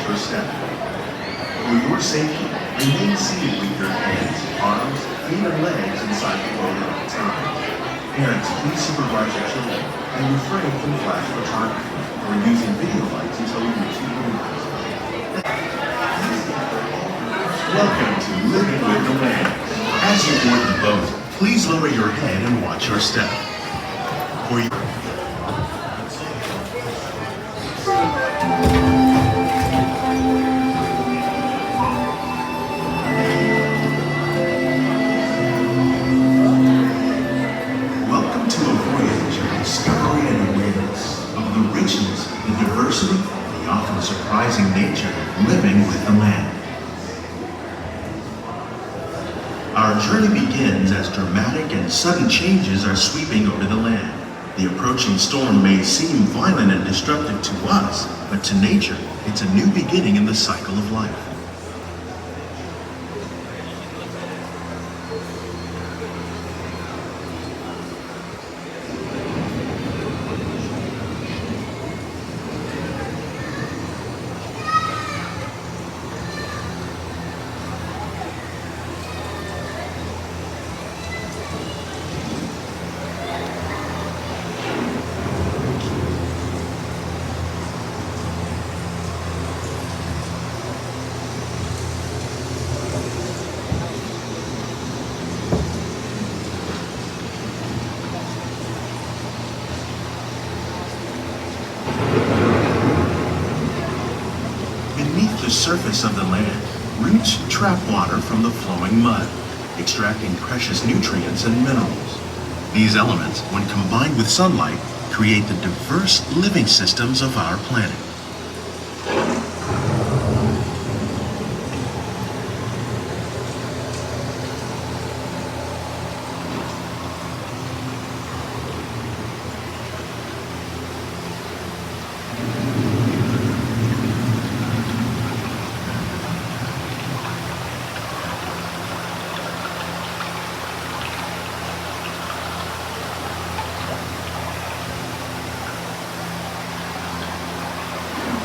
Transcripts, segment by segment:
watch your step. For your safety, remain seated with your hands, arms, feet, and legs inside the boat at all times. Parents, please supervise your children and refrain from flash photography or using video lights until we reach the windows. Welcome to Living with the Land. As you board the boat, please lower your head and watch your step. For your Welcome to a voyage of discovery and awareness of the richness, the diversity, the often surprising nature of living with the land. Our journey begins as dramatic and sudden changes are sweeping over the land. The approaching storm may seem violent and destructive to us, but to nature, it's a new beginning in the cycle of life. Beneath the surface of the land, roots trap water from the flowing mud, extracting precious nutrients and minerals. These elements, when combined with sunlight, create the diverse living systems of our planet.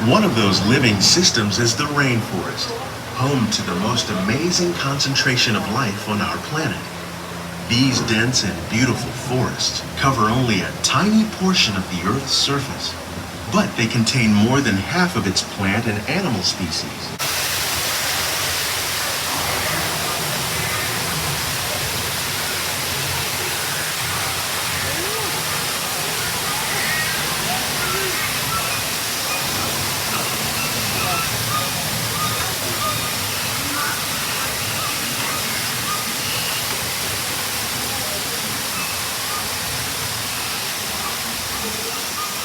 One of those living systems is the rainforest, home to the most amazing concentration of life on our planet. These dense and beautiful forests cover only a tiny portion of the Earth's surface, but they contain more than half of its plant and animal species.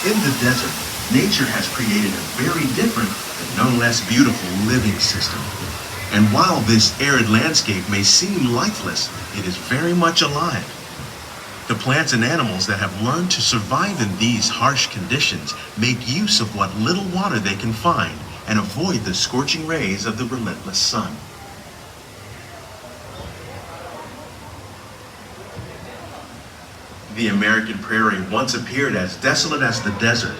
In the desert, nature has created a very different, but no less beautiful living system. And while this arid landscape may seem lifeless, it is very much alive. The plants and animals that have learned to survive in these harsh conditions make use of what little water they can find and avoid the scorching rays of the relentless sun. The American prairie once appeared as desolate as the desert,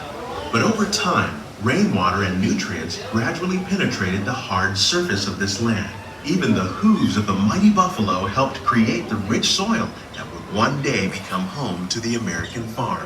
but over time, rainwater and nutrients gradually penetrated the hard surface of this land. Even the hooves of the mighty buffalo helped create the rich soil that would one day become home to the American farm.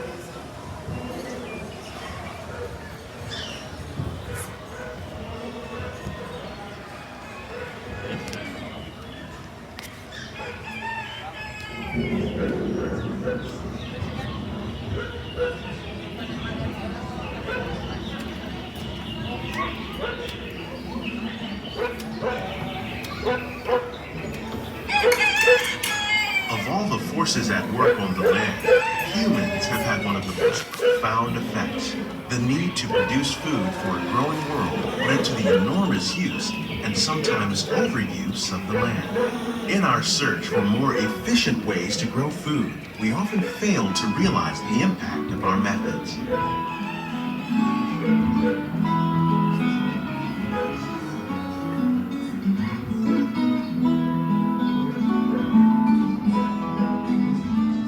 Of all the forces at work on the land, humans have had one of the most profound effects. The need to produce food for a growing world led to the enormous use and sometimes overuse of the land. In our search for more efficient ways to grow food, we often fail to realize the impact of our methods.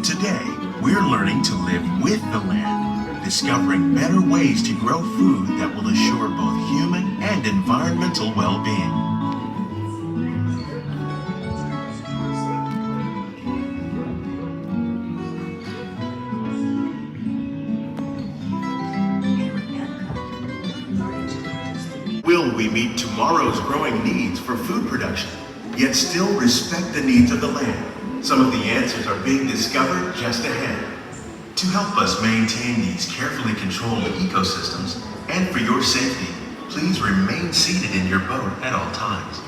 Today, we're learning to live with the land, discovering better ways to grow food that will assure both human and environmental mental well-being. Will we meet tomorrow's growing needs for food production, yet still respect the needs of the land? Some of the answers are being discovered just ahead. To help us maintain these carefully controlled ecosystems, and for your safety, please remain seated in your boat at all times.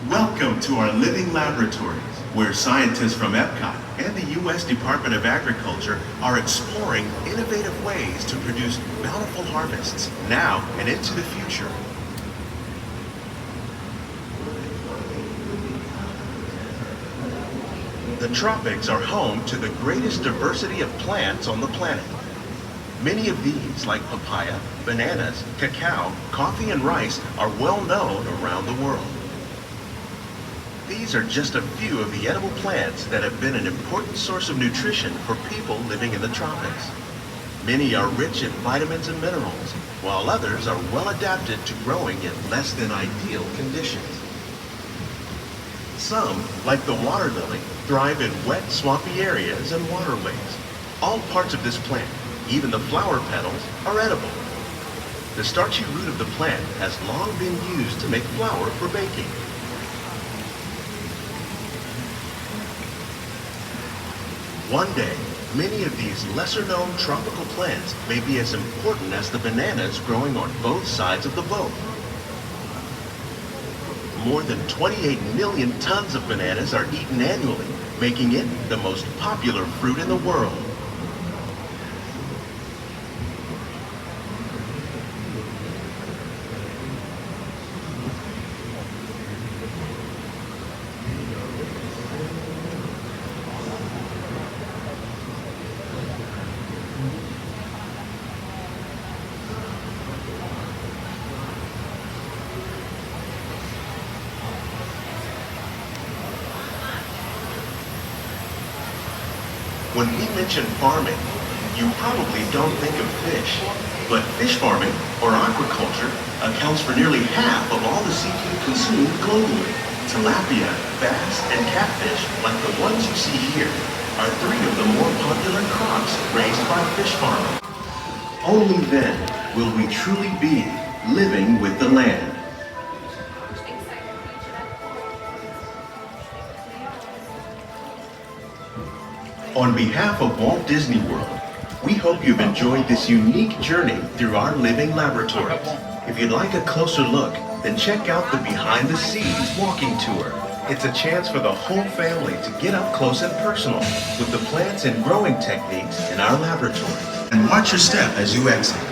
Welcome to our living laboratories, where scientists from Epcot and the U.S. Department of Agriculture are exploring innovative ways to produce bountiful harvests now and into the future. The tropics are home to the greatest diversity of plants on the planet. Many of these, like papaya, bananas, cacao, coffee, and rice, are well known around the world. These are just a few of the edible plants that have been an important source of nutrition for people living in the tropics. Many are rich in vitamins and minerals, while others are well adapted to growing in less than ideal conditions. Some, like the water lily, thrive in wet, swampy areas and waterways. All parts of this plant, even the flower petals, are edible. The starchy root of the plant has long been used to make flour for baking. One day, many of these lesser-known tropical plants may be as important as the bananas growing on both sides of the boat. More than 28 million tons of bananas are eaten annually, making it the most popular fruit in the world. When we mention farming, you probably don't think of fish, but fish farming, or aquaculture, accounts for nearly half of all the seafood consumed globally. Tilapia, bass, and catfish, like the ones you see here, are three of the more popular crops raised by fish farming. Only then will we truly be living with the land. On behalf of Walt Disney World, we hope you've enjoyed this unique journey through our living laboratories. If you'd like a closer look, then check out the Behind the Scenes walking tour. It's a chance for the whole family to get up close and personal with the plants and growing techniques in our laboratories. And watch your step as you exit.